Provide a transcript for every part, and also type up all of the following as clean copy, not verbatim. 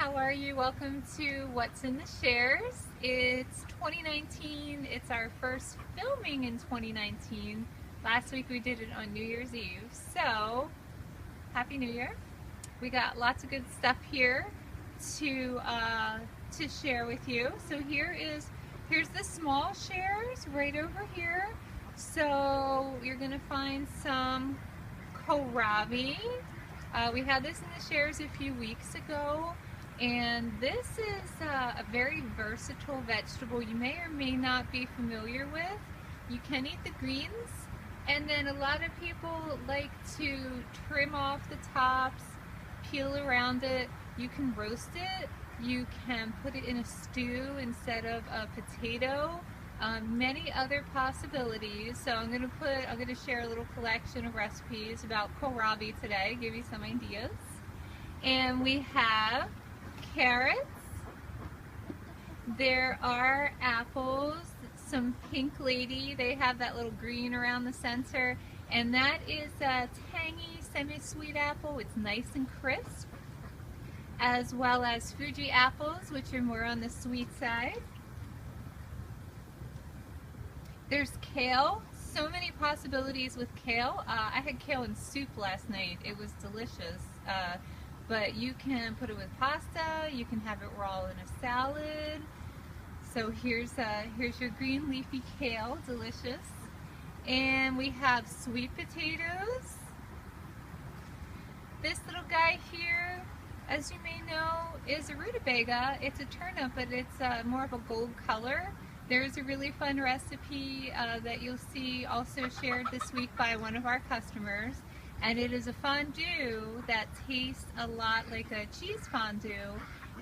how are you? Welcome to What's in the Shares. It's 2019. It's our first filming in 2019. Last week we did it on New Year's Eve. So, Happy New Year. We got lots of good stuff here to share with you. So here's the small shares right over here. So you're gonna find some kohlrabi. We had this in the shares a few weeks ago, and this is a very versatile vegetable you may or may not be familiar with. You can eat the greens, and then a lot of people like to trim off the tops, peel around it. You can roast it. You can put it in a stew instead of a potato. Many other possibilities. So I'm gonna share a little collection of recipes about kohlrabi today, give you some ideas. And we have carrots. There are apples, some pink lady. They have that little green around the center, and that is a tangy semi-sweet apple. It's nice and crisp, as well as Fuji apples, which are more on the sweet side. There's kale. So many possibilities with kale. I had kale in soup last night. It was delicious. But you can put it with pasta. You can have it raw in a salad. So here's your green leafy kale. Delicious. And we have sweet potatoes. This little guy here, as you may know, is a rutabaga. It's a turnip, but it's more of a gold color. There's a really fun recipe that you'll see also shared this week by one of our customers, and it is a fondue that tastes a lot like a cheese fondue,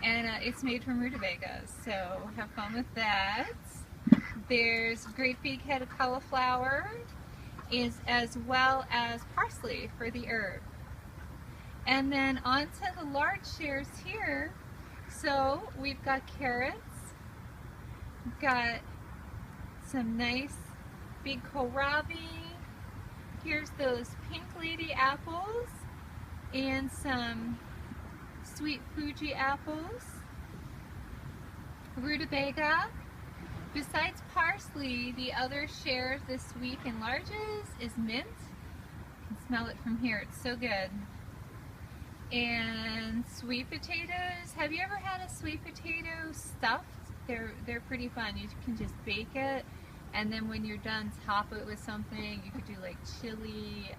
and it's made from rutabagas, so have fun with that. There's a great big head of cauliflower, as well as parsley for the herb. And then on to the large shares here. So we've got carrots. We've got some nice big kohlrabi. Here's those pink lady apples and some sweet Fuji apples. Rutabaga. Besides parsley, the other shares this week in larges is mint. You can smell it from here. It's so good. And sweet potatoes. Have you ever had a sweet potato stuffed? They're pretty fun. You can just bake it, and then when you're done, top it with something. You could do like chili.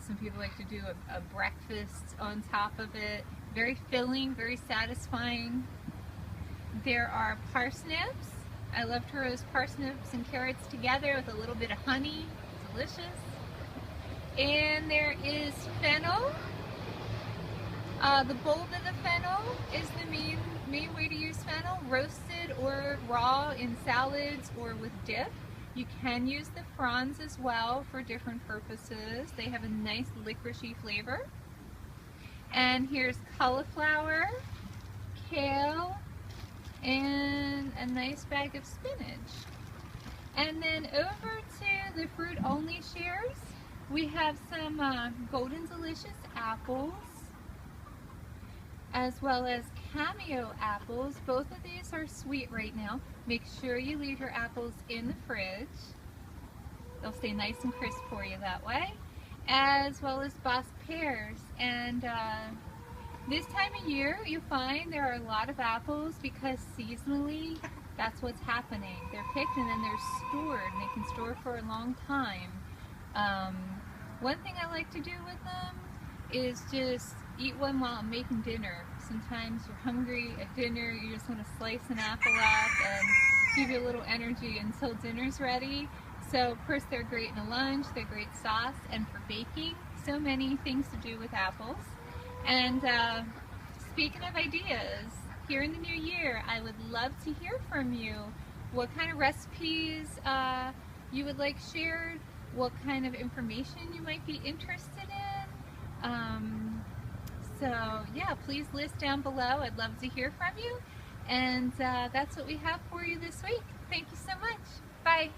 Some people like to do a breakfast on top of it. Very filling, very satisfying. There are parsnips. I love to roast parsnips and carrots together with a little bit of honey. Delicious. And there is fennel. The bulb of the fennel is the main way to use fennel, roasted or raw in salads or with dip. You can use the fronds as well for different purposes. They have a nice licoricey flavor. And here's cauliflower, kale, and a nice bag of spinach. And then over to the fruit only shares, we have some Golden Delicious apples, as well as Cameo apples. Both of these are sweet right now. Make sure you leave your apples in the fridge. They'll stay nice and crisp for you that way. As well as Bosc pears. And this time of year, you find there are a lot of apples because seasonally, that's what's happening. They're picked and then they're stored, and they can store for a long time. One thing I like to do with them is just eat one while I'm making dinner. Sometimes you're hungry at dinner, you just want to slice an apple up and give you a little energy until dinner's ready. So of course they're great in a lunch, they're great sauce, and for baking. So many things to do with apples. And speaking of ideas, here in the new year, I would love to hear from you. What kind of recipes you would like shared, what kind of information you might be interested in. So yeah, please list down below. I'd love to hear from you. And that's what we have for you this week. Thank you so much. Bye.